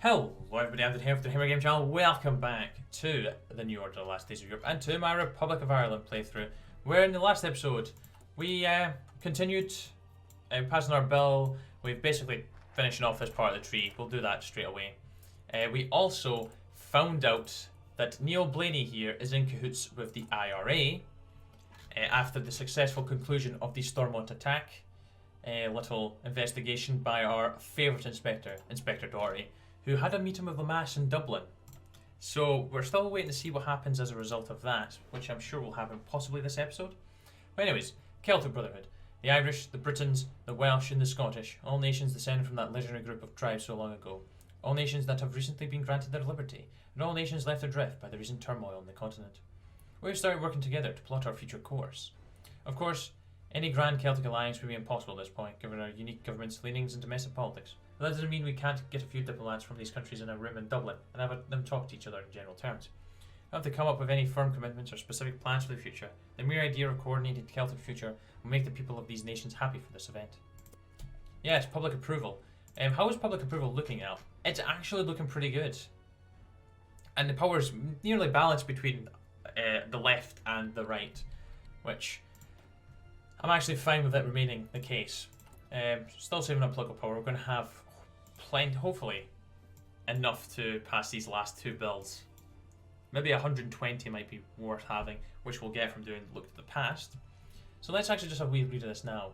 Hello everybody, I'm here for the Hammer Game channel. Welcome back to the New Order, the Last Days of Europe, and to my Republic of Ireland playthrough, where in the last episode we continued passing our bill. We've basically finishing off this part of the tree. We'll do that straight away. We also found out that Neil Blaney here is in cahoots with the IRA after the successful conclusion of the Stormont attack. A little investigation by our favourite inspector, Inspector Doherty, who had a meeting with Lamass in Dublin. So we're still waiting to see what happens as a result of that, which I'm sure will happen possibly this episode. But anyways, Celtic Brotherhood. The Irish, the Britons, the Welsh and the Scottish, all nations descended from that legendary group of tribes so long ago. All nations that have recently been granted their liberty, and all nations left adrift by the recent turmoil on the continent. We've started working together to plot our future course. Of course, any grand Celtic alliance would be impossible at this point, given our unique government's leanings in domestic politics. But that doesn't mean we can't get a few diplomats from these countries in a room in Dublin and have them talk to each other in general terms. We don't have to come up with any firm commitments or specific plans for the future. The mere idea of a coordinated Celtic future will make the people of these nations happy for this event. Yes, public approval. How is public approval looking now? It's actually looking pretty good. And the power's nearly balanced between the left and the right, which I'm actually fine with it remaining the case. Still saving up political power. We're going to have plenty, hopefully, enough to pass these last two bills. Maybe 120 might be worth having, which we'll get from doing Look to the Past. So let's actually just have a wee read of this now.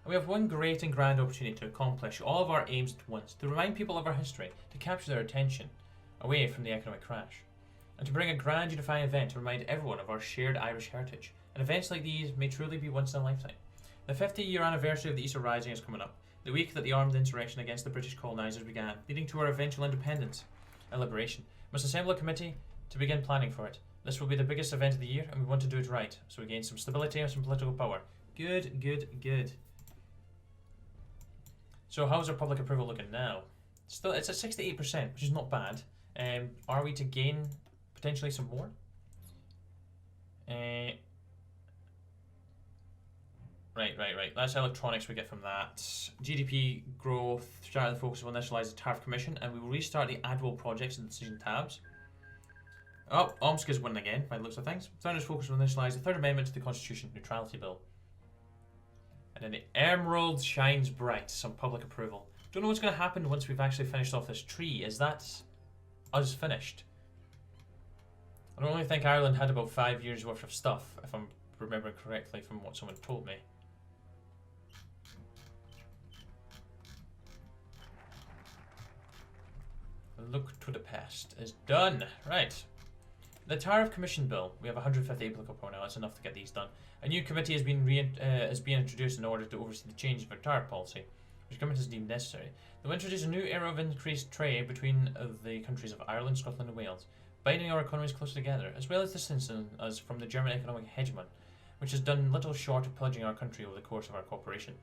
And we have one great and grand opportunity to accomplish all of our aims at once, to remind people of our history, to capture their attention away from the economic crash, and to bring a grand unifying event to remind everyone of our shared Irish heritage. And events like these may truly be once in a lifetime. The 50-year anniversary of the Easter Rising is coming up, the week that the armed insurrection against the British colonisers began, leading to our eventual independence and liberation. We must assemble a committee to begin planning for it. This will be the biggest event of the year, and we want to do it right, so we gain some stability and some political power. Good, good, good. So how's our public approval looking now? Still, it's at 68%, which is not bad. Are we to gain potentially some more? Right. That's electronics we get from that. GDP growth, start the focus will initialise the Tariff Commission, and we will restart the Adwell projects in the decision tabs. Oh, Omsk is winning again, by the looks of things. Founders focus will initialise the Third Amendment to the Constitution Neutrality Bill. And then the Emerald shines bright, some public approval. Don't know what's going to happen once we've actually finished off this tree. Is that us finished? I don't really think Ireland had about 5 years worth of stuff, if I'm remembering correctly from what someone told me. Look to the past is done. Right. The Tariff Commission Bill. We have 158 political power now. That's enough to get these done. A new committee has been introduced in order to oversee the change of our tariff policy, which government has deemed necessary. They will introduce a new era of increased trade between the countries of Ireland, Scotland and Wales, binding our economies closer together, as well as distancing us from the German economic hegemon, which has done little short of pillaging our country over the course of our cooperation.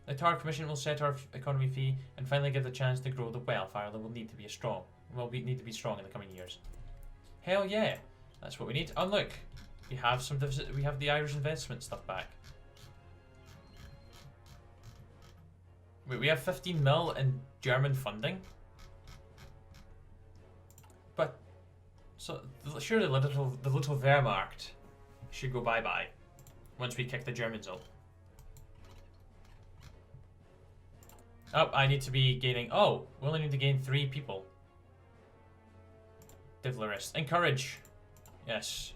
The Tariff Commission will set our economy fee and finally give the chance to grow the wealth Ireland will need to be strong. We need to be strong in the coming years. Hell yeah, that's what we need. Oh look, we have the Irish investment stuff back. Wait, we have 15 mil in German funding, but so surely the little Wehrmacht should go bye bye once we kick the Germans out. Oh, I need to be gaining. Oh, we only need to gain 3 people. Divlerist. Encourage. Yes.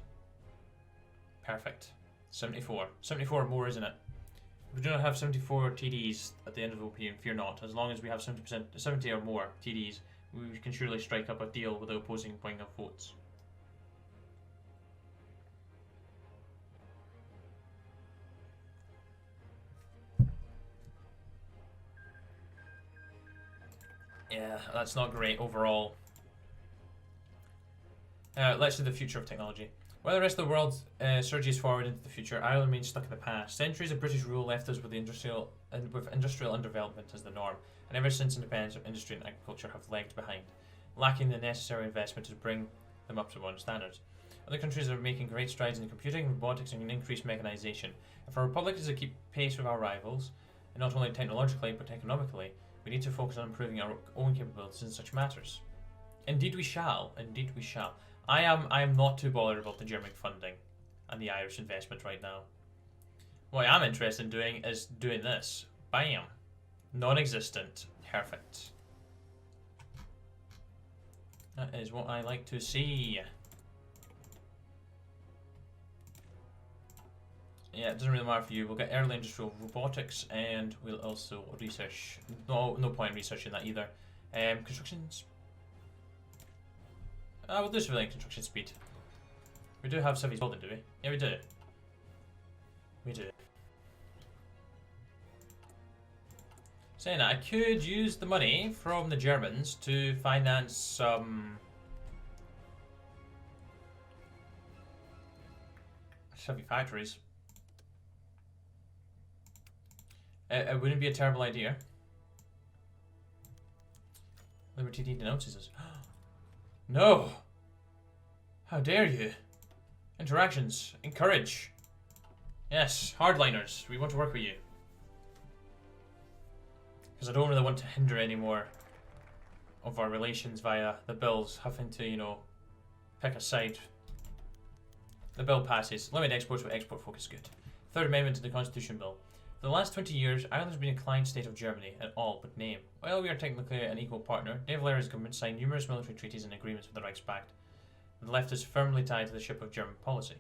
Perfect. 74. 74 or more, isn't it? We do not have 74 TDs at the end of the OP, and fear not. As long as we have 70 or more TDs, we can surely strike up a deal with the opposing point of votes. Yeah, that's not great overall. Let's see the future of technology. While the rest of the world surges forward into the future, Ireland remains stuck in the past. Centuries of British rule left us with industrial underdevelopment as the norm, and ever since independence, industry and agriculture have lagged behind, lacking the necessary investment to bring them up to modern standards. Other countries are making great strides in computing, robotics, and increased mechanization. If our republic is to keep pace with our rivals, and not only technologically but economically, we need to focus on improving our own capabilities in such matters. Indeed we shall. Indeed we shall. I am not too bothered about the German funding and the Irish investment right now. What I am interested in doing is doing this. Bam. Non-existent. Perfect. That is what I like to see. Yeah, it doesn't really matter for you. We'll get early industrial robotics, and we'll also research. No point in researching that either. Constructions. We'll do civilian construction speed. We do have civies building, do we? Yeah, we do. We do. Saying that, I could use the money from the Germans to finance some heavy factories. It wouldn't be a terrible idea. Liberty denounces us. No! How dare you? Interactions. Encourage. Yes, hardliners. We want to work with you. Because I don't really want to hinder any more of our relations via the bills having to, you know, pick a side. The bill passes. Limit exports with export focus. Good. Third Amendment to the Constitution Bill. For the last 20 years, Ireland has been a client state of Germany in all but name. While we are technically an equal partner, De Valera's government signed numerous military treaties and agreements with the Reichspakt that left us firmly tied to the ship of German policy.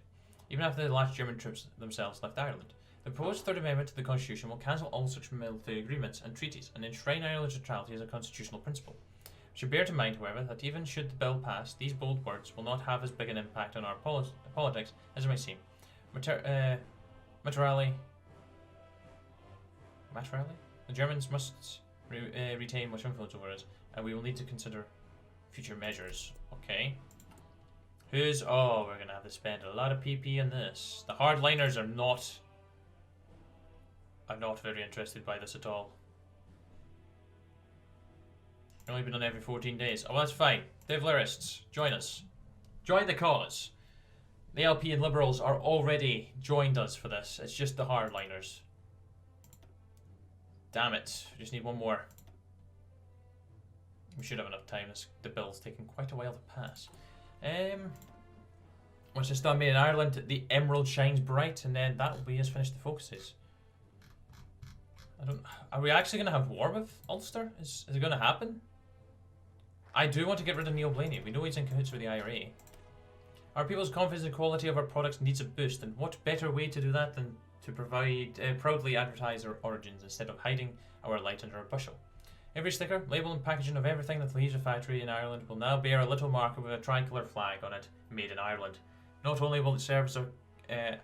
Even after the last German troops themselves left Ireland. The proposed Third Amendment to the Constitution will cancel all such military agreements and treaties and enshrine Ireland's neutrality as a constitutional principle. We should bear in mind, however, that even should the bill pass, these bold words will not have as big an impact on our politics as it may seem. Materially, the Germans must retain much influence over us, and we will need to consider future measures. Okay. Oh, we're gonna have to spend a lot of PP on this. The hardliners are not. I'm not very interested by this at all. Only been on every 14 days. Oh, well, that's fine. De Valerists, join us. Join the cause. The LP and Liberals are already joined us for this. It's just the hardliners. Damn it. We just need one more. We should have enough time. The bill's taking quite a while to pass. Once it's done made in Ireland, the emerald shines bright, and then that will be as finished the focuses. Are we actually going to have war with Ulster? Is it going to happen? I do want to get rid of Neil Blaney. We know he's in cahoots with the IRA. Our people's confidence in the quality of our products needs a boost, and what better way to do that than to provide proudly advertise our origins instead of hiding our light under a bushel. Every sticker, label and packaging of everything that leaves a factory in Ireland will now bear a little marker with a tricolor flag on it, made in Ireland. Not only will it serve as a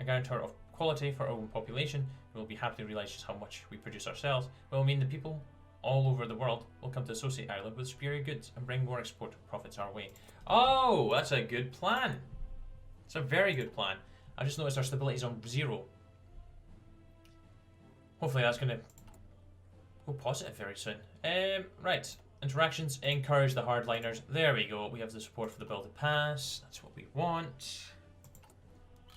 guarantor of quality for our own population, we will be happy to realise just how much we produce ourselves, but will mean that people all over the world will come to associate Ireland with superior goods and bring more export profits our way. Oh, that's a good plan. It's a very good plan. I just noticed our stability is on 0. Hopefully that's going to go positive very soon. Right. Interactions, encourage the hardliners. There we go. We have the support for the bill to pass. That's what we want.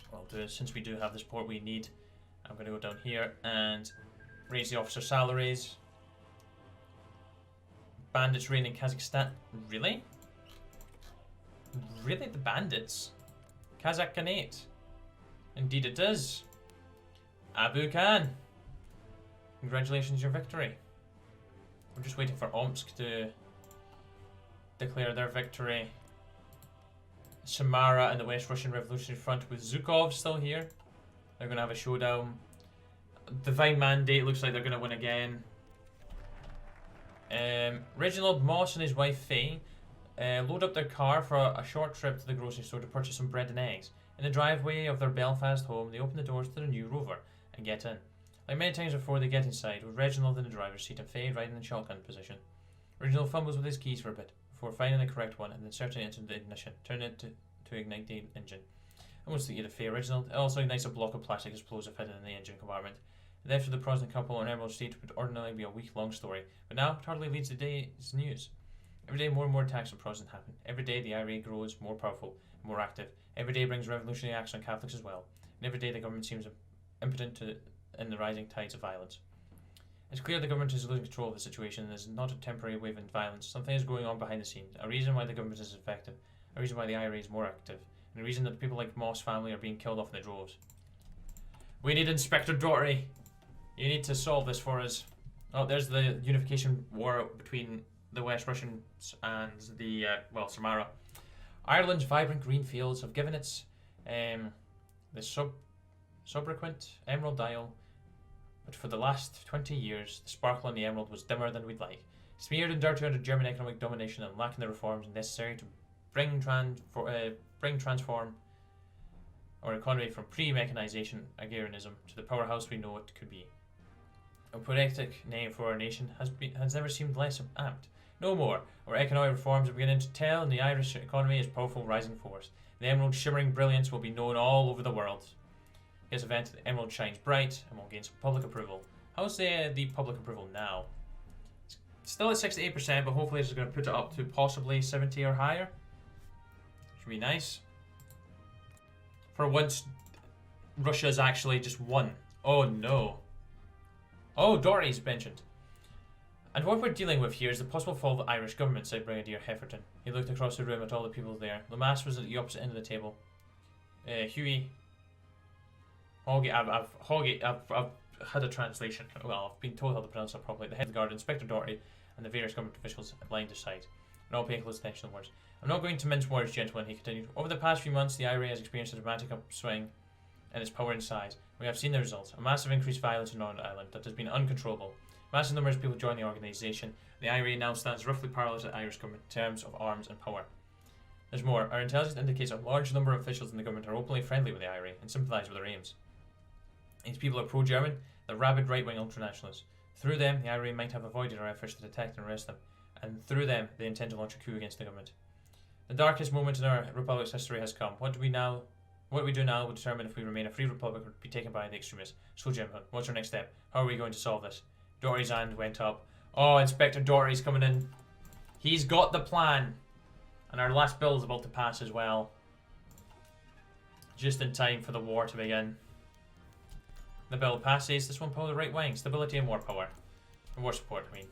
What I'll do is, since we do have the support we need, I'm going to go down here and raise the officer salaries. Bandits reign in Kazakhstan. Really? Really? The bandits? Kazakh Khanate. Indeed it does. Abu Khan. Congratulations, your victory. We're just waiting for Omsk to declare their victory. Samara and the West Russian Revolutionary Front with Zhukov still here. They're going to have a showdown. Divine Mandate looks like they're going to win again. Reginald Moss and his wife Faye load up their car for a short trip to the grocery store to purchase some bread and eggs. In the driveway of their Belfast home, they open the doors to their new Rover and get in. Like many times before, they get inside, with Reginald in the driver's seat and Faye riding in shotgun position. Reginald fumbles with his keys for a bit, before finding the correct one and inserting it into the ignition, turning it to ignite the engine. Almost the ear of Faye Reginald, it also ignites a block of plastic explosive hidden in the engine compartment. The death of the Protestant couple on Emerald Street would ordinarily be a week-long story, but now it hardly leads to day's news. Every day more and more attacks on Protestant happen. Every day the IRA grows more powerful, more active. Every day brings revolutionary acts on Catholics as well. And every day the government seems impotent in the rising tides of violence. It's clear the government is losing control of the situation and is not a temporary wave of violence. Something is going on behind the scenes. A reason why the government is effective. A reason why the IRA is more active. And a reason that people like Moss family are being killed off in the droves. We need Inspector Doherty. You need to solve this for us. Oh, there's the unification war between the West Russians and the, Samara. Ireland's vibrant green fields have given its, the subsequent emerald dial. But for the last 20 years, the sparkle on the emerald was dimmer than we'd like. Smeared and dirty under German economic domination and lacking the reforms necessary to transform our economy from pre-mechanization agrarianism to the powerhouse we know it could be. A poetic name for our nation has never seemed less apt. No more. Our economic reforms are beginning to tell, and the Irish economy is a powerful rising force. The emerald's shimmering brilliance will be known all over the world. This event, the emerald shines bright and will gain some public approval. How's the public approval now? It's still at 68%, but hopefully this is going to put it up to possibly 70 or higher. Should be nice. For once, Russia's actually just won. Oh no. Oh, Doherty's mentioned. And what we're dealing with here is the possible fall of the Irish government, said Brigadier Hefferton. He looked across the room at all the people there. Lamass was at the opposite end of the table. Hughie. Hoggy, I've had a translation. Well, I've been told how to pronounce it properly. The head of the guard, Inspector Doherty, and the various government officials aligned their side, and all paying close attention to the words. I'm not going to mince words, gentlemen, he continued. Over the past few months, the IRA has experienced a dramatic upswing in its power and size. We have seen the results. A massive increased violence in Northern Ireland that has been uncontrollable. Massive numbers of people join the organisation. The IRA now stands roughly parallel to the Irish government in terms of arms and power. There's more. Our intelligence indicates a large number of officials in the government are openly friendly with the IRA and sympathise with their aims. These people are pro-German, they're rabid right-wing ultranationalists. Through them, the IRA might have avoided our efforts to detect and arrest them, and through them, they intend to launch a coup against the government. The darkest moment in our republic's history has come. What we do now will determine if we remain a free republic or be taken by the extremists. So, gentlemen, what's our next step? How are we going to solve this? Doherty's hand went up. Oh, Inspector Doherty's coming in. He's got the plan. And our last bill is about to pass as well. Just in time for the war to begin. The bill passes. This one pulled the right wing. Stability and war power. And war support, I mean.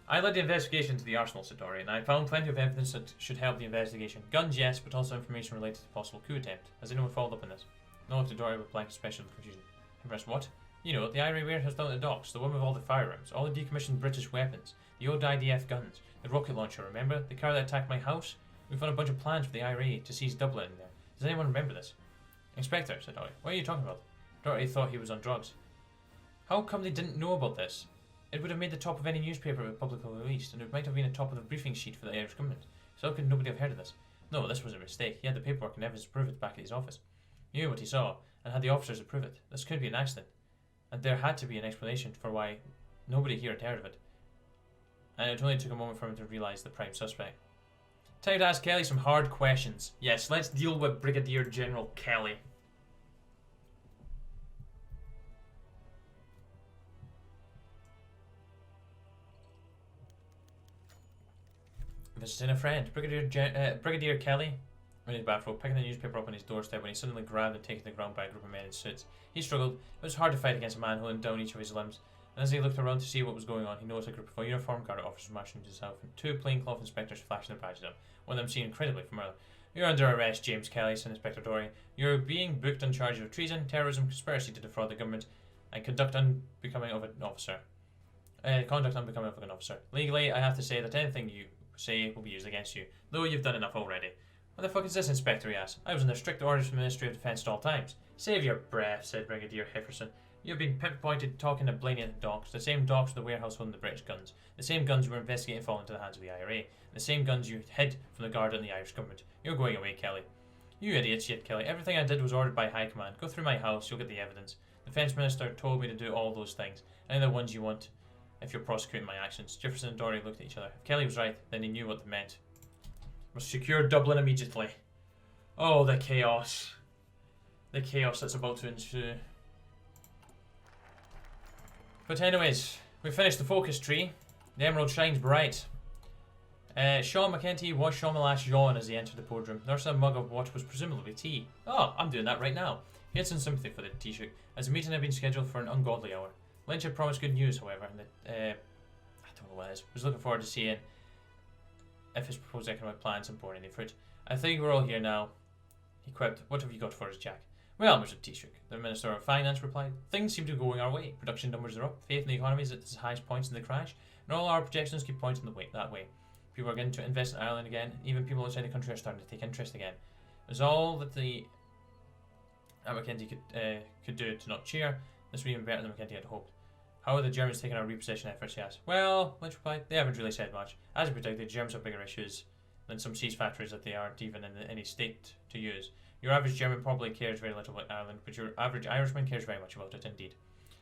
I led the investigation into the arsenal, said Doherty, and I found plenty of evidence that should help the investigation. Guns, yes, but also information related to the possible coup attempt. Has anyone followed up on this? No, looked at Doherty with blank expression of confusion. Impressed what? You know, the IRA warehouse down at the docks, the one with all the firearms, all the decommissioned British weapons, the old IDF guns, the rocket launcher, remember? The car that attacked my house? We found a bunch of plans for the IRA to seize Dublin in there. Does anyone remember this? Inspector, said Doherty. What are you talking about? Doherty thought he was on drugs. How come they didn't know about this? It would have made the top of any newspaper if publicly released, and it might have been a top of the briefing sheet for the Irish government. So how could nobody have heard of this? No, this was a mistake. He had the paperwork and evidence to prove it back at his office. He knew what he saw, and had the officers to prove it. This could be an accident. And there had to be an explanation for why nobody here had heard of it. And it only took a moment for him to realise the prime suspect. Time to ask Kelly some hard questions. Yes, let's deal with Brigadier General Kelly. Visiting a friend. Brigadier Kelly, in his bathrobe, picking the newspaper up on his doorstep when he suddenly grabbed and taken to the ground by a group of men in suits. He struggled. It was hard to fight against a man holding down each of his limbs. And as he looked around to see what was going on, he noticed a group of uniformed guard officers marching to himself and two plainclothes inspectors flashing their badges at him. One of them seemed incredibly familiar. You're under arrest, James Kelly, said Inspector Doherty. You're being booked on charges of treason, terrorism, conspiracy to defraud the government, and conduct unbecoming of an officer. Legally, I have to say that anything you say will be used against you, though you've done enough already. What the fuck is this, Inspector? He asked. I was under strict orders from the Ministry of Defence at all times. Save your breath, said Brigadier Hefferson. You've been pinpointed talking to Blaney at the docks, the same docks with the warehouse holding the British guns, the same guns you were investigating falling into the hands of the IRA, the same guns you hid from the guard and the Irish government. You're going away, Kelly. You idiots, yet Kelly. Everything I did was ordered by High Command. Go through my house, you'll get the evidence. The Defence Minister told me to do all those things, and the ones you want if you're prosecuting my actions. Jefferson and Doherty looked at each other. If Kelly was right, then he knew what they meant. Must secure Dublin immediately. Oh, the chaos. The chaos that's about to ensue. But anyways, we finished the focus tree. The emerald shines bright. Sean McEntee watched Sean Malash yawn as he entered the boardroom, nursing a mug of what was presumably tea. Oh, I'm doing that right now. He had some sympathy for the Taoiseach, as the meeting had been scheduled for an ungodly hour. Lynch had promised good news, however, and I don't know what it is. Was looking forward to seeing if his proposed economic plans had borne any fruit. I think we're all here now, he quipped. What have you got for us, Jack? Well, Mr. Taoiseach, the Minister of Finance replied, things seem to be going our way. Production numbers are up, faith in the economy is at its highest points in the crash, and all our projections keep pointing that way. People are getting to invest in Ireland again, even people outside the country are starting to take interest again. It was all that Mackenzie could do to not cheer. This was even better than Mackenzie had hoped. How are the Germans taking our repossession efforts, he asked. Well, Lynch replied, they haven't really said much. As you predicted, the Germans have bigger issues than some seized factories that they aren't even in any state to use. Your average German probably cares very little about Ireland, but your average Irishman cares very much about it indeed.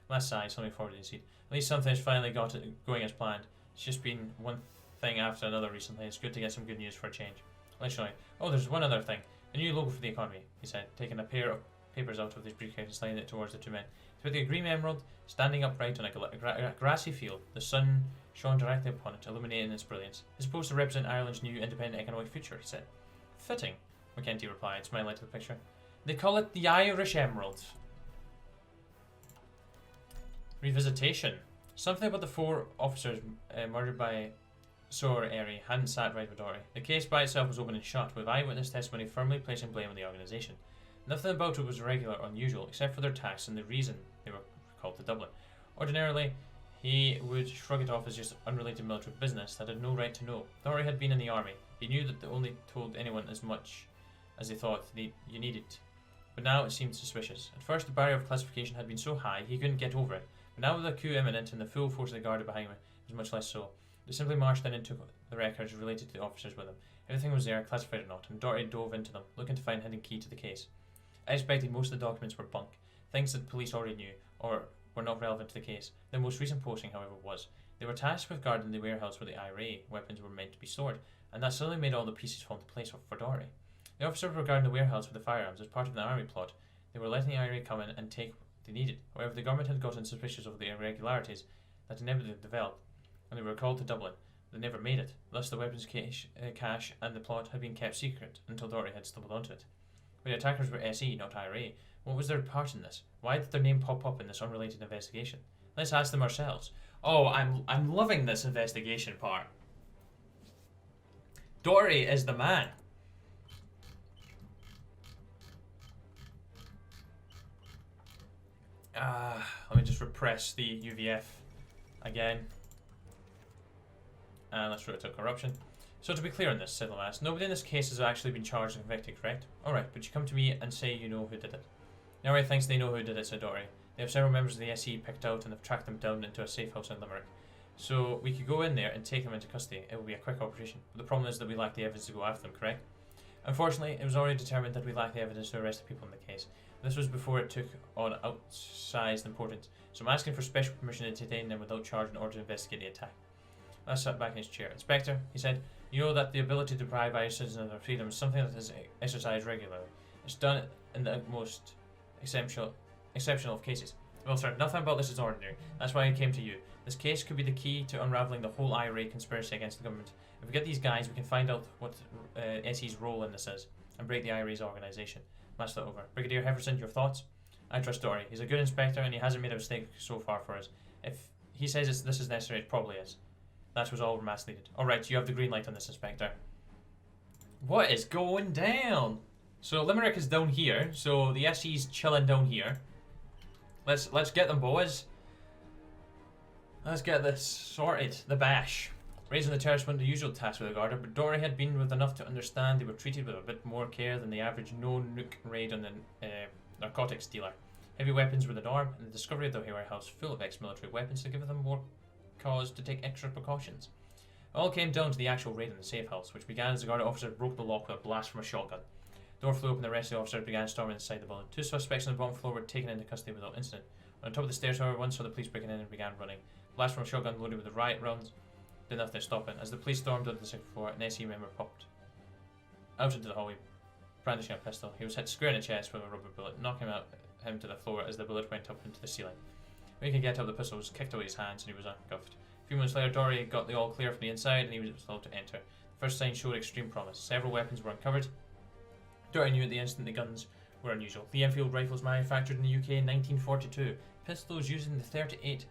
Last sigh, something forward to see. At least something's finally got it going as planned. It's just been one thing after another recently. It's good to get some good news for a change. Let's show you. Oh, there's one other thing. A new logo for the economy, he said, taking a pair of papers out of his briefcase and sliding it towards the two men. It's with a green emerald standing upright on a grassy field. The sun shone directly upon it, illuminating its brilliance. It's supposed to represent Ireland's new independent economic future, he said. Fitting, Mackenzie replied, smiling to the picture. They call it the Irish Emerald. Revisitation. Something about the 4 officers murdered by Soar Airy hadn't sat right with Doherty. The case by itself was open and shut, with eyewitness testimony firmly placing blame on the organisation. Nothing about it was regular or unusual, except for their tax and the reason they were called to Dublin. Ordinarily, he would shrug it off as just unrelated military business that had no right to know. Doherty had been in the army. He knew that they only told anyone as much as they thought you needed. But now it seemed suspicious. At first, the barrier of classification had been so high he couldn't get over it. But now with the coup imminent and the full force of the Garda behind him, it was much less so. They simply marched in and took the records related to the officers with them. Everything was there, classified or not, and Doherty dove into them, looking to find a hidden key to the case. I expected most of the documents were bunk, things that the police already knew, or were not relevant to the case. The most recent posting, however, was. They were tasked with guarding the warehouse where the IRA weapons were meant to be stored, and that suddenly made all the pieces fall into place for Doherty. The officers were guarding the warehouse with the firearms as part of the army plot. They were letting the IRA come in and take what they needed. However, the government had gotten suspicious of the irregularities that inevitably developed, and they were called to Dublin. They never made it. Thus, the weapons cache and the plot had been kept secret until Doherty had stumbled onto it. But the attackers were SE, not IRA. What was their part in this? Why did their name pop up in this unrelated investigation? Let's ask them ourselves. Oh, I'm loving this investigation part. Doherty is the man. Let me just repress the UVF again. And let's route to corruption. So to be clear on this, said Lamas, nobody in this case has actually been charged and convicted, correct? Alright, but you come to me and say you know who did it. Nobody thinks they know who did it, said Doherty. They have several members of the SE picked out and have tracked them down into a safe house in Limerick. So we could go in there and take them into custody. It will be a quick operation. But the problem is that we lack the evidence to go after them, correct? Unfortunately, it was already determined that we lack the evidence to arrest the people in the case. This was before it took on outsized importance. So I'm asking for special permission to detain them without charge in order to investigate the attack. I sat back in his chair. Inspector, he said, you know that the ability to deprive Irish citizens of their freedom is something that is exercised regularly. It's done in the most exceptional of cases. Well, sir, nothing about this is ordinary. That's why I came to you. This case could be the key to unraveling the whole IRA conspiracy against the government. If we get these guys, we can find out what SE's role in this is and break the IRA's organisation. Match that over. Brigadier Hefferson, your thoughts? I trust Doherty. He's a good inspector and he hasn't made a mistake so far for us. If he says this is necessary, it probably is. That was all mass needed. Alright, you have the green light on this, Inspector. What is going down? So Limerick is down here, so the SE's chilling down here. Let's get them, boys. Let's get this sorted. The bash. Raising the terrace wasn't the usual task with the Garda, but Doherty had been with enough to understand they were treated with a bit more care than the average no-nook raid on the narcotics dealer. Heavy weapons were the norm, and the discovery of the warehouse full of ex-military weapons had given them more cause to take extra precautions. It all came down to the actual raid in the safe house, which began as the Garda officer broke the lock with a blast from a shotgun. The door flew open and the rest of the officers began storming inside the building. 2 suspects on the bottom floor were taken into custody without incident. On top of the stairs, however, one saw the police breaking in and began running. A blast from a shotgun loaded with the riot rounds did nothing to stop it. As the police stormed onto the 6th floor, an SE member popped out into the hallway, brandishing a pistol. He was hit square in the chest with a rubber bullet, knocking him to the floor as the bullet went up into the ceiling. When he could get up, the pistol was kicked away his hands and he was handcuffed. A few moments later, Doherty got the all clear from the inside and he was allowed to enter. The first sign showed extreme promise. Several weapons were uncovered. Doherty knew at the instant the guns were unusual. The Enfield rifles manufactured in the UK in 1942. Pistols using the 38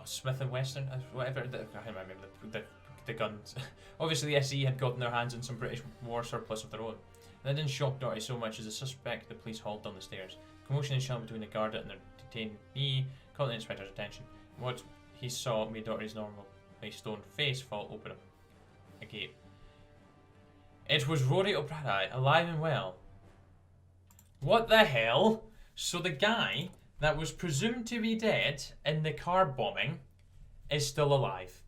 Smith and Western, whatever. I can't remember the guns. Obviously, the SE had gotten their hands on some British war surplus of their own. That didn't shock Doherty so much as the suspect the police hauled down the stairs. Commotion and sham between the Garda and their detainee caught the inspector's attention. What he saw made Doherty's normally stone face fall open agape. It was Rory O'Brady, alive and well. What the hell? So the guy that was presumed to be dead in the car bombing is still alive.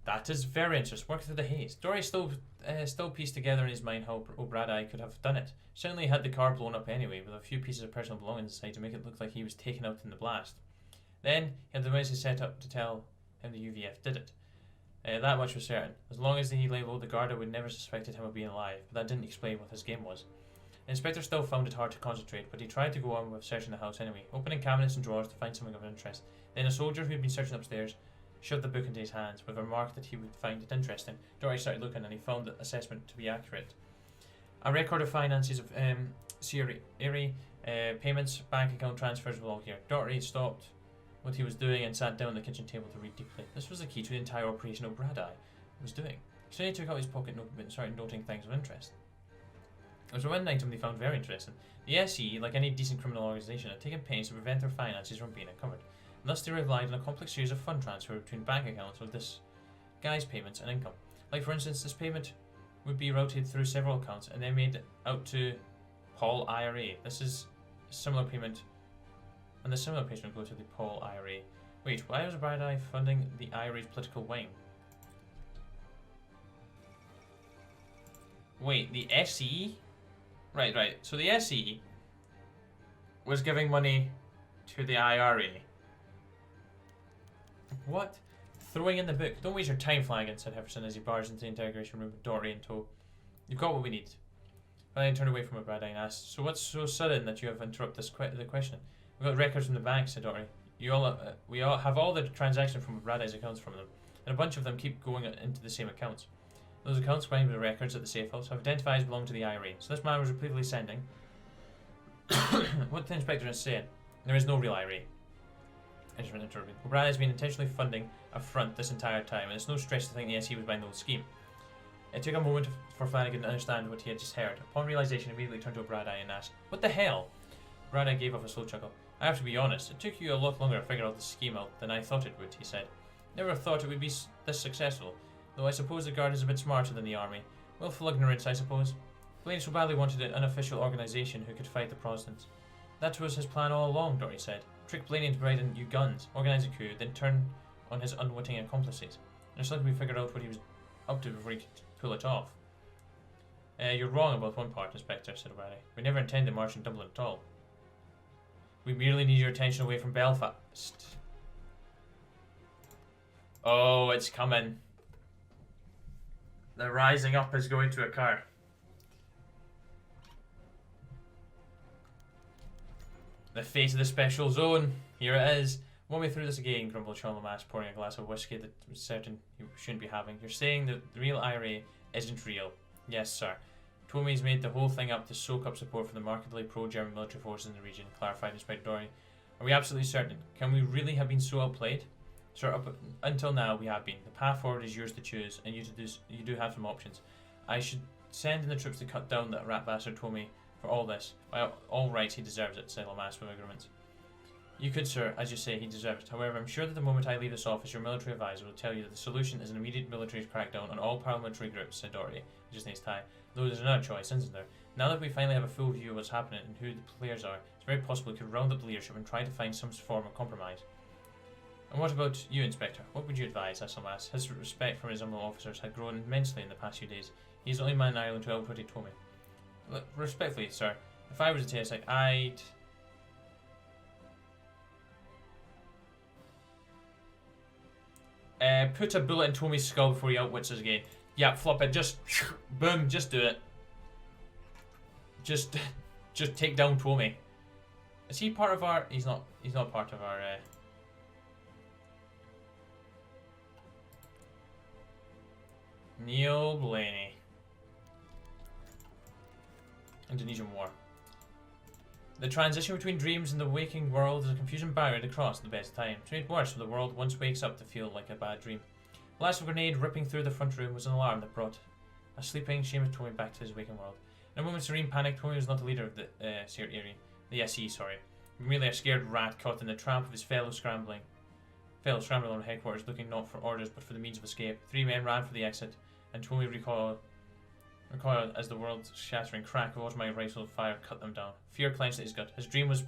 That is very interesting. Work through the haze. Dory still pieced together in his mind how O'Brady could have done it. Certainly had the car blown up anyway, with a few pieces of personal belongings inside to make it look like he was taken out in the blast. Then he had the witnesses set up to tell him the UVF did it. That much was certain. As long as he lay low, the Garda would never suspected him of being alive, but that didn't explain what his game was. The inspector still found it hard to concentrate, but he tried to go on with searching the house anyway, opening cabinets and drawers to find something of interest. Then a soldier who had been searching upstairs shoved the book into his hands with a remark that he would find it interesting. Doherty started looking and he found the assessment to be accurate. A record of finances of Erie, payments, bank account transfers were all here. Doherty stopped what he was doing and sat down at the kitchen table to read deeply. This was the key to the entire operation O'Brady was doing. So he took out his pocket notebook and started noting things of interest. It was one item they found very interesting. The SE, like any decent criminal organisation, had taken pains to prevent their finances from being uncovered. Thus they relied on a complex series of fund transfers between bank accounts with this guy's payments and income. Like for instance, this payment would be routed through several accounts and then made out to Paul IRA. This is a similar payment, and the similar payment would go to the Paul IRA. Wait, why was O'Brady funding the IRA's political wing? Wait, the SE? Right. So the SE was giving money to the IRA. What? Throwing in the book. Don't waste your time, Flanagan, said Hefferson as he barged into the interrogation room with Doherty in tow. You've got what we need. Flanagan turned away from O'Brady and asked, so what's so sudden that you have interrupted the question? We've got records from the bank, said Doherty. We all have all the transactions from O'Brady's accounts from them, and a bunch of them keep going into the same accounts. Those accounts, combined with the records at the safehouse, have identified as belong to the IRA. So this man was repeatedly sending what the inspector is saying. There is no real IRA. O'Brady has been intentionally funding a front this entire time, and it's no stretch to think the SE was behind the whole scheme. It took a moment for Flanagan to understand what he had just heard. Upon realization, he immediately turned to O'Brady and asked, "What the hell?" O'Brady gave off a slow chuckle. "I have to be honest, it took you a lot longer to figure out the scheme out than I thought it would," he said. "Never thought it would be this successful, though I suppose the Guard is a bit smarter than the Army. Willful ignorance, I suppose. Blaine so badly wanted an unofficial organisation who could fight the Protestants. That was his plan all along," Doherty said. "Trick Blaine into providing you guns, organise a coup, then turn on his unwitting accomplices. And it's like we figured out what he was up to before he could pull it off." You're wrong about one part, Inspector," said O'Brady. "We never intended marching Dublin at all. We merely need your attention away from Belfast." Oh, it's coming. The rising up is going to occur. The fate of the special zone. Here it is. "Walk me through this again," grumbled Sean Lamass, pouring a glass of whiskey that was certain he shouldn't be having. "You're saying that the real IRA isn't real?" "Yes, sir. Tommy's made the whole thing up to soak up support from the markedly pro-German military forces in the region," clarified Inspector Doherty. "Are we absolutely certain? Can we really have been so outplayed?" "Sir, up until now we have been. The path forward is yours to choose, and you do have some options. I should send in the troops to cut down that rat bastard Tommy for all this. By all rights he deserves it," said Lamass with agreement. "You could, sir, as you say, he deserves it. However, I'm sure that the moment I leave this office, your military advisor will tell you that the solution is an immediate military crackdown on all paramilitary groups," said Doherty, adjusting his tie. "Though there's another choice, isn't there? Now that we finally have a full view of what's happening and who the players are, it's very possible we could round up the leadership and try to find some form of compromise." "And what about you, Inspector? What would you advise?" asked Lamass. His respect for his humble officers had grown immensely in the past few days. He's the only man in Ireland to outwit Tommy. "Respectfully, sir, if I was to test, I'd..." "Put a bullet in Tommy's skull before he outwits us again." "Yeah, flop it. Just boom. Just do it. Just take down Tommy." Is he part of our? He's not. He's not part of our. Neil Blaney. Indonesian War. The transition between dreams and the waking world is a confusing barrier to cross at the best time. It's made worse when the world once wakes up to feel like a bad dream. The blast of a grenade ripping through the front room was an alarm that brought a sleeping Seamus Tommy back to his waking world. In a moment's serene panic, Tommy was not the leader of the SE, sorry. Merely a scared rat caught in the trap of his fellow scrambling on headquarters, looking not for orders but for the means of escape. 3 men ran for the exit, and Tommy recoiled as the world's shattering crack of automatic rifle fire cut them down. Fear clenched at his gut. His dream was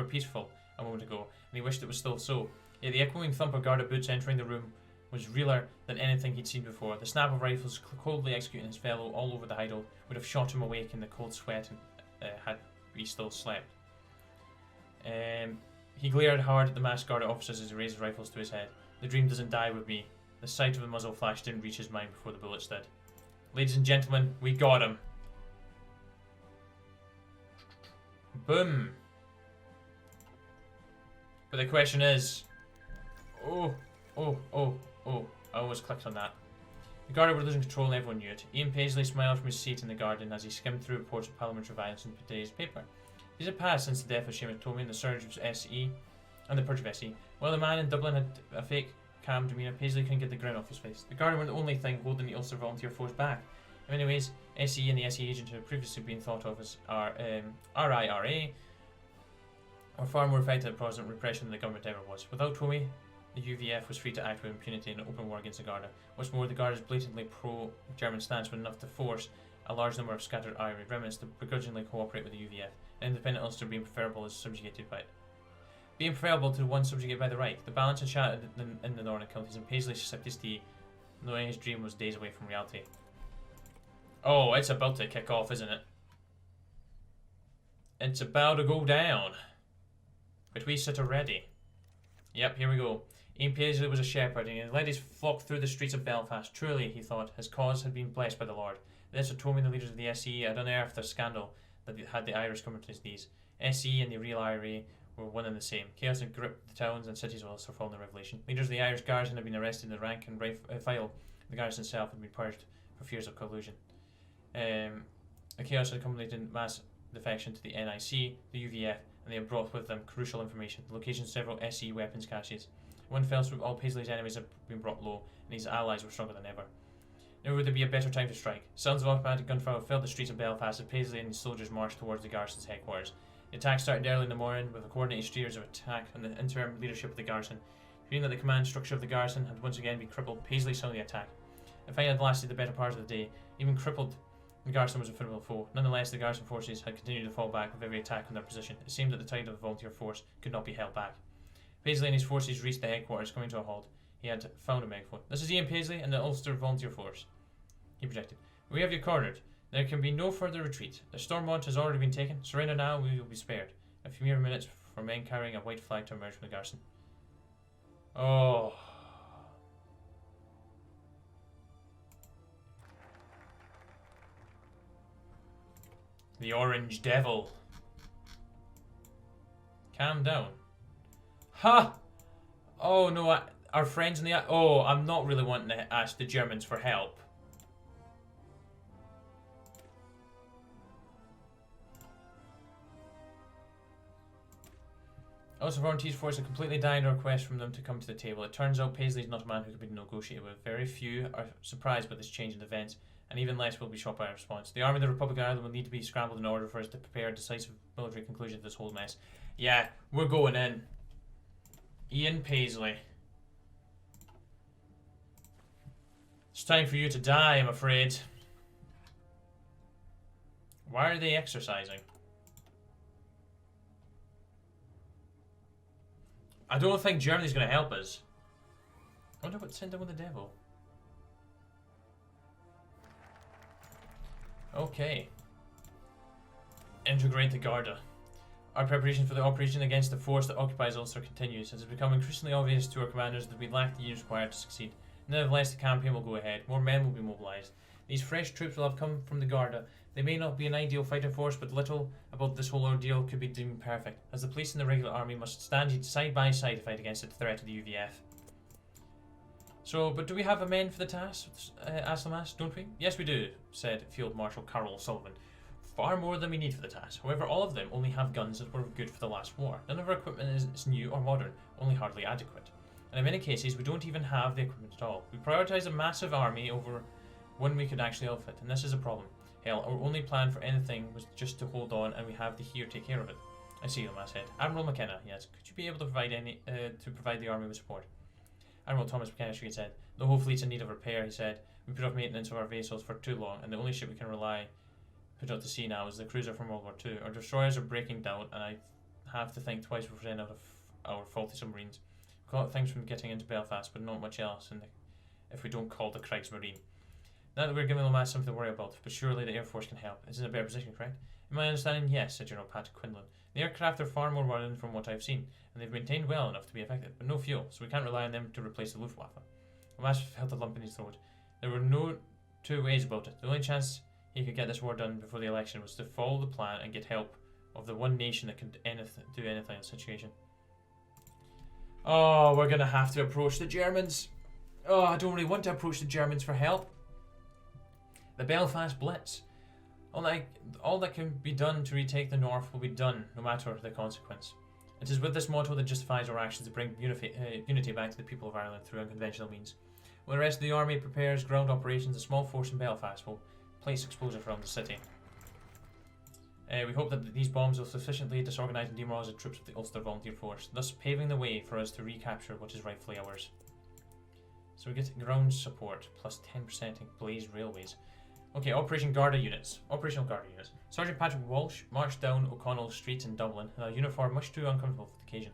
peaceful a moment ago, and he wished it was still so. Yet the echoing thump of guarded boots entering the room was realer than anything he'd seen before. The snap of rifles coldly executing his fellow all over the hideout would have shot him awake in the cold sweat had he still slept. He glared hard at the masked guard officers as he raised his rifles to his head. The dream doesn't die with me. The sight of the muzzle flash didn't reach his mind before the bullets did. Ladies and gentlemen, we got him. Boom. But the question is... I almost clicked on that. The Garda were losing control and everyone knew it. Ian Paisley smiled from his seat in the garden as he skimmed through reports of parliamentary violence in today's paper. These had passed since the death of Seamus Tommy and the surge of SE and the purge of SE. While the man in Dublin had a fake calm demeanour, Paisley couldn't get the grin off his face. The Garda were the only thing holding the Ulster volunteer force back. In many ways, SE and the SE agent who had previously been thought of as RIRA were far more effective at Protestant repression than the government ever was. Without Tommy, the UVF was free to act with impunity in an open war against the Garda. What's more, the Garda's blatantly pro-German stance was enough to force a large number of scattered Irish remnants to begrudgingly cooperate with the UVF, and independent Ulster being preferable as subjugated by it. Being preferable to the one subjugated by the right. The balance had shattered in the northern counties, and Paisley sipped his tea, knowing his dream was days away from reality. Oh, it's about to kick off, isn't it? It's about to go down. But we sit ready. Yep, here we go. Ian Paisley was a shepherd, and he led his flock through the streets of Belfast. Truly, he thought, his cause had been blessed by the Lord. This had Tommy and the leaders of the SE had unearthed a scandal that had the Irish coming to his knees. SE and the real IRA were one and the same. Chaos had gripped the towns and cities of Ulster following the revelation. Leaders of the Irish garrison had been arrested in the rank and file. The garrison itself had been purged for fears of collusion. The chaos had culminated in mass defection to the NIC, the UVF, and they had brought with them crucial information, the location of several SE weapons caches. One fell swoop, all Paisley's enemies had been brought low, and his allies were stronger than ever. Never would there be a better time to strike. Sounds of automatic gunfire filled the streets of Belfast as Paisley and his soldiers marched towards the garrison's headquarters. The attack started early in the morning with a coordinated series of attack on the interim leadership of the garrison. Feeling that the command structure of the garrison had once again been crippled, Paisley saw the attack. The fight had lasted the better part of the day. Even crippled, the garrison was a formidable foe. Nonetheless, the garrison forces had continued to fall back with every attack on their position. It seemed that the tide of the volunteer force could not be held back. Paisley and his forces reached the headquarters, coming to a halt. He had found a megaphone. "This is Ian Paisley and the Ulster Volunteer Force," he projected. "We have you cornered. There can be no further retreat. The Stormont has already been taken. Surrender now, we will be spared." A few mere minutes for men carrying a white flag to emerge from the garrison. Oh. The Orange Devil. Calm down. Ha! Oh no, our friends in the... Oh, I'm not really wanting to ask the Germans for help. Also, Volunteers Force had completely denied a request from them to come to the table. It turns out Paisley's not a man who could be negotiated with. Very few are surprised by this change in events, and even less will be shocked by our response. The army of the Republic of Ireland will need to be scrambled in order for us to prepare a decisive military conclusion to this whole mess. Yeah, we're going in. Ian Paisley. It's time for you to die, I'm afraid. Why are they exercising? I don't think Germany's going to help us. I wonder what sent them with the devil. Okay. Integrate the Garda. Our preparation for the operation against the force that occupies Ulster continues. It has become increasingly obvious to our commanders that we lack the units required to succeed. Nevertheless, the campaign will go ahead. More men will be mobilised. These fresh troops will have come from the Garda. They may not be an ideal fighting force, but little about this whole ordeal could be deemed perfect, as the police and the regular army must stand side by side to fight against the threat of the UVF. So, but do we have a men for the task? Aslam asked, don't we? Yes, we do, said Field Marshal Carol Sullivan. far more than we need for the task. However, all of them only have guns that were good for the last war. None of our equipment is new or modern, only hardly adequate. And in many cases, we don't even have the equipment at all. We prioritise a massive army over one we could actually outfit, and this is a problem. Hell, our only plan for anything was just to hold on, and we have the here take care of it. I see them, I said. Admiral McKenna, yes. Could you be able to provide the army with support? Admiral Thomas McKenna shook his head. The whole fleet's in need of repair, he said. We put off maintenance of our vessels for too long, and the only ship we can put out to sea now is the cruiser from World War II. Our destroyers are breaking down, and I have to think twice before running out of our faulty submarines. We've got things from getting into Belfast, but not much else if we don't call the Kriegsmarine. Now that we're giving the lads something to worry about, but surely the Air Force can help. It's in a better position, correct? In my understanding, yes, said General Patrick Quinlan. The aircraft are far more modern from what I've seen, and they've maintained well enough to be effective, but no fuel, so we can't rely on them to replace the Luftwaffe. Lash felt a lump in his throat. There were no two ways about it. The only chance he could get this war done before the election was to follow the plan and get help of the one nation that could do anything in the situation. Oh, we're going to have to approach the Germans. Oh, I don't really want to approach the Germans for help. The Belfast Blitz. All that can be done to retake the North will be done, no matter the consequence. It is with this motto that justifies our actions to bring unity back to the people of Ireland through unconventional means. While the rest of the army prepares ground operations, a small force in Belfast will place explosives around the city. We hope that these bombs will sufficiently disorganise and demoralise the troops of the Ulster Volunteer Force, thus paving the way for us to recapture what is rightfully ours. So we get ground support, plus 10% in Blaze Railways. Okay, Operational Garda Units. Sergeant Patrick Walsh marched down O'Connell Street in Dublin in a uniform much too uncomfortable for the occasion.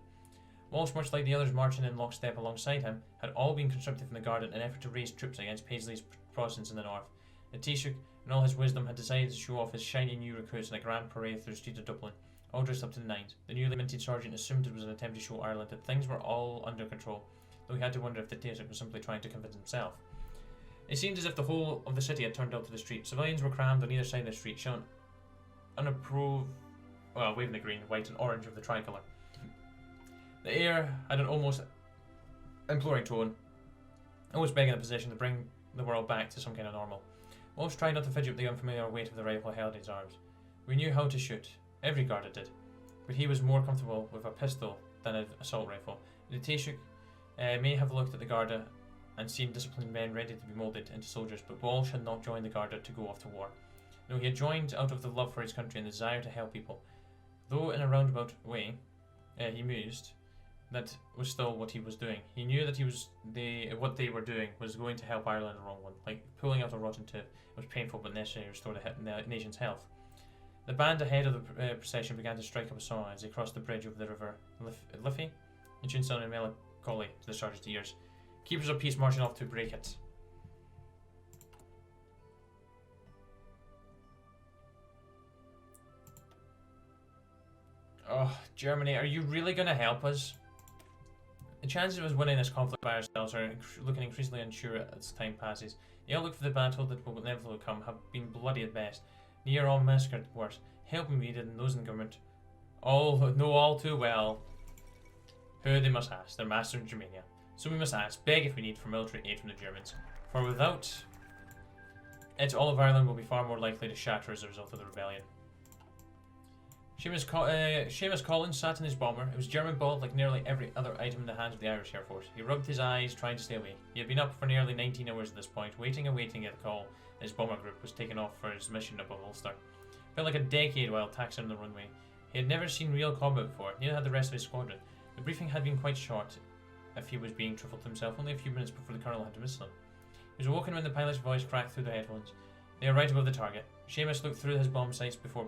Walsh, much like the others marching in lockstep alongside him, had all been conscripted from the Garda in an effort to raise troops against Paisley's Protestants in the north. The Taoiseach, in all his wisdom, had decided to show off his shiny new recruits in a grand parade through the streets of Dublin, all dressed up to the nines. The newly minted sergeant assumed it was an attempt to show Ireland that things were all under control, though he had to wonder if the Taoiseach was simply trying to convince himself. It seemed as if the whole of the city had turned out to the street. Civilians were crammed on either side of the street, showing waving the green, white and orange of the tricolour. The air had an almost imploring tone, almost begging the position to bring the world back to some kind of normal. Walsh tried not to fidget with the unfamiliar weight of the rifle held in his arms. We knew how to shoot. Every Garda did. But he was more comfortable with a pistol than an assault rifle. The Taoiseach may have looked at the Garda and seen disciplined men ready to be moulded into soldiers, but Walsh had not joined the Garda to go off to war. No, he had joined out of the love for his country and the desire to help people. Though in a roundabout way, he mused, that was still what he was doing. He knew that what they were doing was going to help Ireland in the wrong one, like pulling out a rotten tooth. It was painful but necessary to restore the nation's health. The band ahead of the procession began to strike up a song as they crossed the bridge over the river Liffey, and tune sounded melancholy to the sergeant's ears. Keepers of peace marching off to break it. Oh, Germany, are you really going to help us? The chances of us winning this conflict by ourselves are looking increasingly unsure as time passes. The outlook for the battle that will inevitably come have been bloody at best. Near all massacred worse. Help me needed, and those in government all know all too well who they must ask, their master in Germania. So we must ask, beg if we need for military aid from the Germans. For without it, all of Ireland will be far more likely to shatter as a result of the rebellion. Seamus Collins sat in his bomber. It was German balled like nearly every other item in the hands of the Irish Air Force. He rubbed his eyes, trying to stay awake. He had been up for nearly 19 hours at this point, waiting and waiting at the call. His bomber group was taken off for his mission above Ulster. Felt like a decade while taxiing on the runway. He had never seen real combat before, neither had the rest of his squadron. The briefing had been quite short, if he was being truthful to himself, only a few minutes before the colonel had to whistle him. He was awoken when the pilot's voice cracked through the headphones. They were right above the target. Seamus looked through his bomb sights before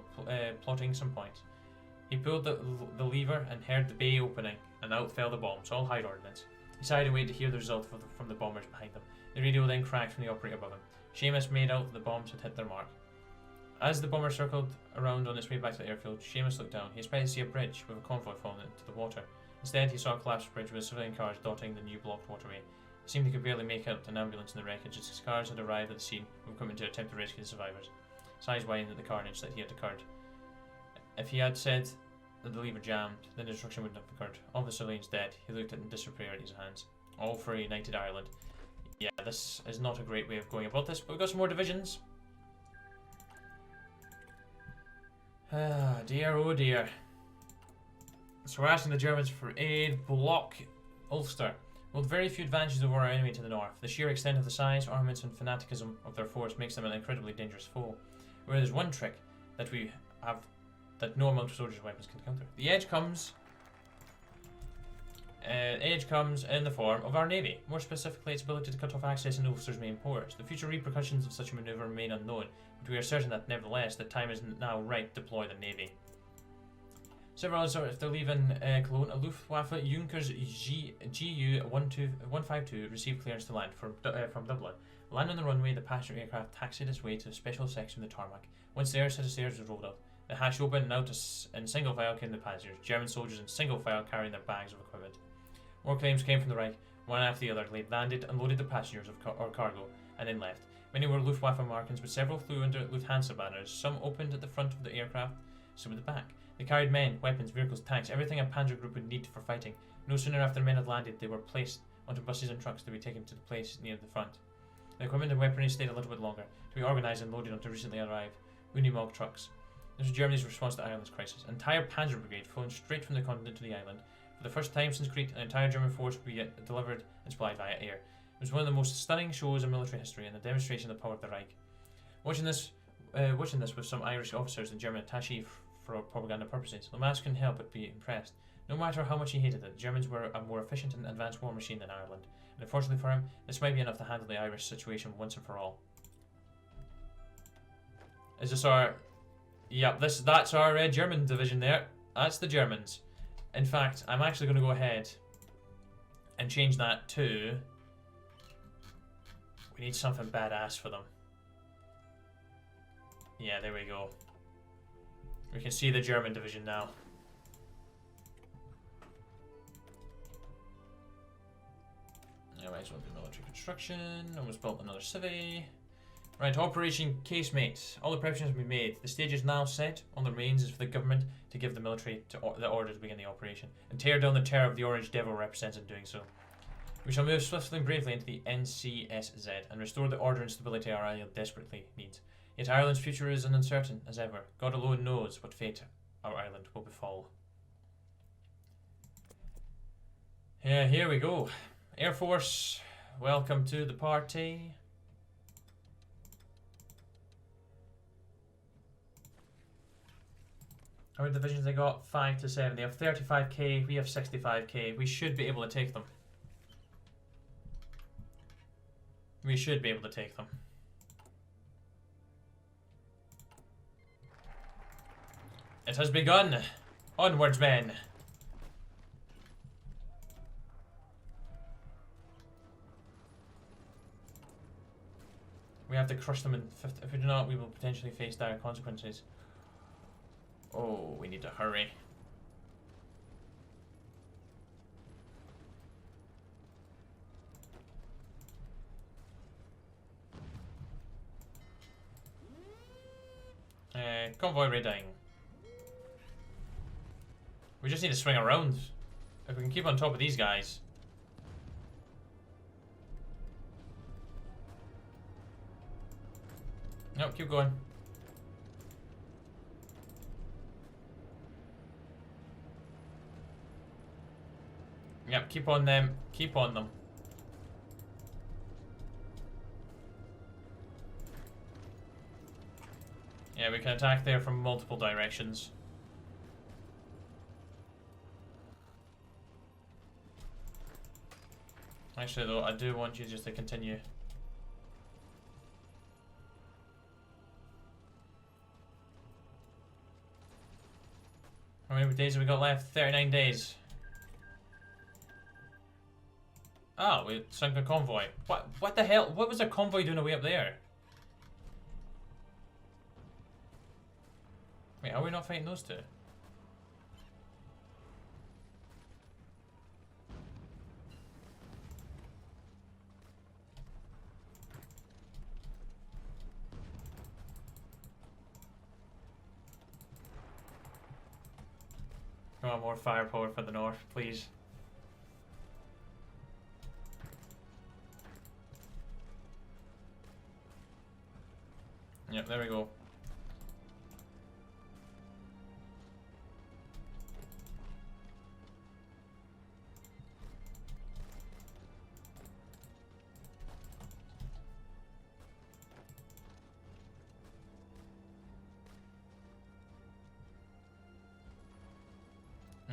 plotting some points. He pulled the lever and heard the bay opening, and out fell the bombs, all high ordnance. He sighed and waited to hear the result from the bombers behind them. The radio then cracked from the operator above him. Seamus made out that the bombs had hit their mark. As the bomber circled around on its way back to the airfield, Seamus looked down. He expected to see a bridge with a convoy falling into the water. Instead, he saw a collapsed bridge with civilian cars dotting the new blocked waterway. It seemed he could barely make out an ambulance in the wreckage as his cars had arrived at the scene with equipment to attempt to rescue the survivors. His eyes widened at the carnage that had occurred. If he had said that the lever jammed, then the destruction wouldn't have occurred. All the civilians dead. He looked at in despair at his hands. All for a united Ireland. Yeah, this is not a great way of going about this, but we've got some more divisions. Ah, dear, oh dear. So we're asking the Germans for aid. Block Ulster. With very few advantages over our enemy to the north. The sheer extent of the size, armaments and fanaticism of their force makes them an incredibly dangerous foe. Where there's one trick that we have that no amount of soldiers' weapons can counter. The edge comes in the form of our navy, more specifically its ability to cut off access in Ulster's main ports. The future repercussions of such a manoeuvre remain unknown, but we are certain that nevertheless the time is now right to deploy the navy. Several others are after leaving Cologne, a Luftwaffe Junkers GU-152 received clearance to land from Dublin. Land on the runway, the passenger aircraft taxied its way to a special section of the tarmac. Once the air set of stairs was rolled up, the hatch opened and out in single file came the passengers, German soldiers in single file carrying their bags of equipment. More claims came from the Reich, one after the other. They landed, unloaded the passengers or cargo, and then left. Many were Luftwaffe markings, but several flew under Lufthansa banners. Some opened at the front of the aircraft, some at the back. They carried men, weapons, vehicles, tanks, everything a panzer group would need for fighting. No sooner after the men had landed, they were placed onto buses and trucks to be taken to the place near the front. The equipment and weaponry stayed a little bit longer, to be organised and loaded onto recently arrived Unimog trucks. This was Germany's response to Ireland's crisis. An entire panzer brigade flown straight from the continent to the island. For the first time since Crete, an entire German force would be delivered and supplied via air. It was one of the most stunning shows in military history and a demonstration of the power of the Reich. Watching this with some Irish officers and German attaché for propaganda purposes, Lemass couldn't help but be impressed. No matter how much he hated it, the Germans were a more efficient and advanced war machine than Ireland, and unfortunately for him, this might be enough to handle the Irish situation once and for all. Is this our... Yep, that's our German division there. That's the Germans. In fact, I'm actually going to go ahead and change that to... We need something badass for them. Yeah, there we go. We can see the German division now. Alright, so we'll do military construction. Almost built another civvy. Right, Operation Casemate. All the preparations have been made. The stage is now set. All that remains is for the government to give the military the order to begin the operation and tear down the terror of the Orange Devil represents in doing so. We shall move swiftly and bravely into the NCSZ and restore the order and stability our island desperately needs. Yet Ireland's future is as uncertain as ever. God alone knows what fate our island will befall. Yeah, here we go. Air Force, welcome to the party. How many divisions they got? 5 to 7. They have 35k, we have 65k. We should be able to take them. We should be able to take them. It has begun. Onwards, men. We have to crush them in 50. If we do not, we will potentially face dire consequences. Oh, we need to hurry. Convoy raiding. We just need to swing around. If we can keep on top of these guys. No, keep going. Yep, keep on them. Keep on them. Yeah, we can attack there from multiple directions. Actually, though, I do want you just to continue. How many days have we got left? 39 days. Oh, we sunk a convoy. What the hell? What was a convoy doing away up there? Wait, are we not fighting those two? Come on, more firepower for the north, please. Yep, there we go.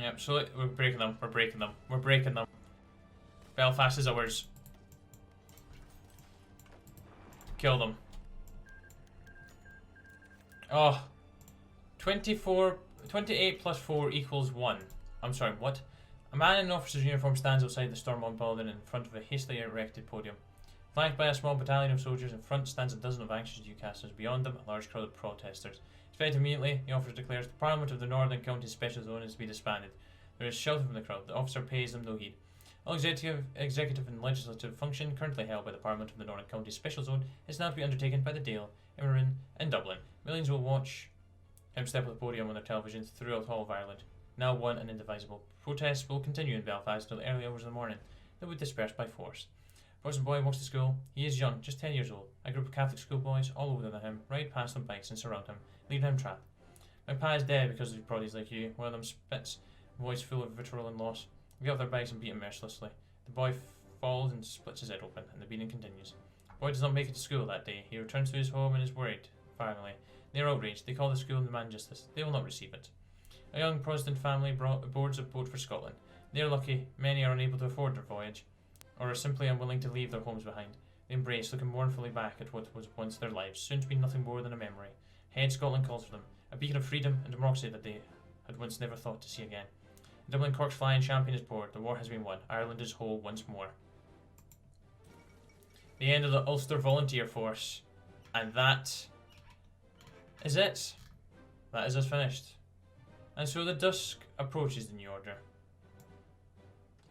Yep, so we're breaking them. We're breaking them. We're breaking them. Belfast is ours. Kill them. Oh. 28 plus 4 equals 1. I'm sorry, what? A man in an officer's uniform stands outside the Stormont building in front of a hastily erected podium. Flanked by a small battalion of soldiers, in front stands a dozen of anxious Newcastlers. Beyond them, a large crowd of protesters. Effective immediately, the officer declares the Parliament of the Northern County Special Zone is to be disbanded. There is shouting from the crowd. The officer pays them no heed. All executive and legislative function currently held by the Parliament of the Northern County Special Zone is now to be undertaken by the Dale, Imerrin and Dublin. Millions will watch him step on the podium on their televisions throughout all of Ireland. Now one and indivisible. Protests will continue in Belfast until the early hours of the morning. They will be dispersed by force. Boy's boy walks to school. He is young, just 10 years old. A group of Catholic schoolboys, all older than him, ride past on bikes and surround him, leaving him trapped. My pa is dead because of prodigies like you. One of them spits, voice full of vitriol and loss. We get off their bikes and beat him mercilessly. The boy falls and splits his head open, and the beating continues. The boy does not make it to school that day. He returns to his home and is worried. Finally, they are outraged. They call the school and demand justice. They will not receive it. A young Protestant family boards a boat for Scotland. They are lucky. Many are unable to afford their voyage, or are simply unwilling to leave their homes behind. They embrace, looking mournfully back at what was once their lives, soon to be nothing more than a memory. Head Scotland calls for them, a beacon of freedom and democracy that they had once never thought to see again. Dublin corks fly and champagne is poured. The war has been won. Ireland is whole once more. The end of the Ulster Volunteer Force. And that is it. That is us finished. And so the dusk approaches the new order.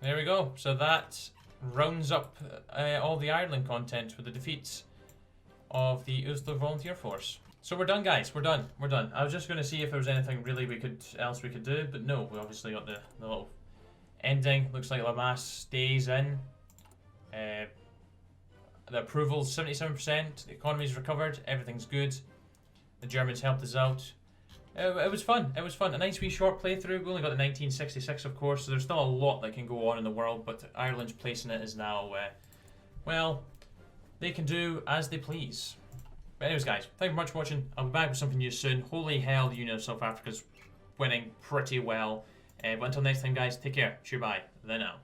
There we go. So that rounds up all the Ireland content with the defeats of the Ulster Volunteer Force. So we're done, guys. We're done. We're done. I was just going to see if there was anything really else we could do, but no. We obviously got the little ending. Looks like Lamass stays in. The approval's 77%. The economy's recovered. Everything's good. The Germans helped us out. It was fun. It was fun. A nice wee short playthrough. We only got the 1966, of course, so there's still a lot that can go on in the world, but Ireland's place in it is now, well, they can do as they please. But anyways, guys, thank you very much for watching. I'll be back with something new soon. Holy hell, the Union of South Africa's winning pretty well. But until next time, guys, take care. Cheer bye. Then out.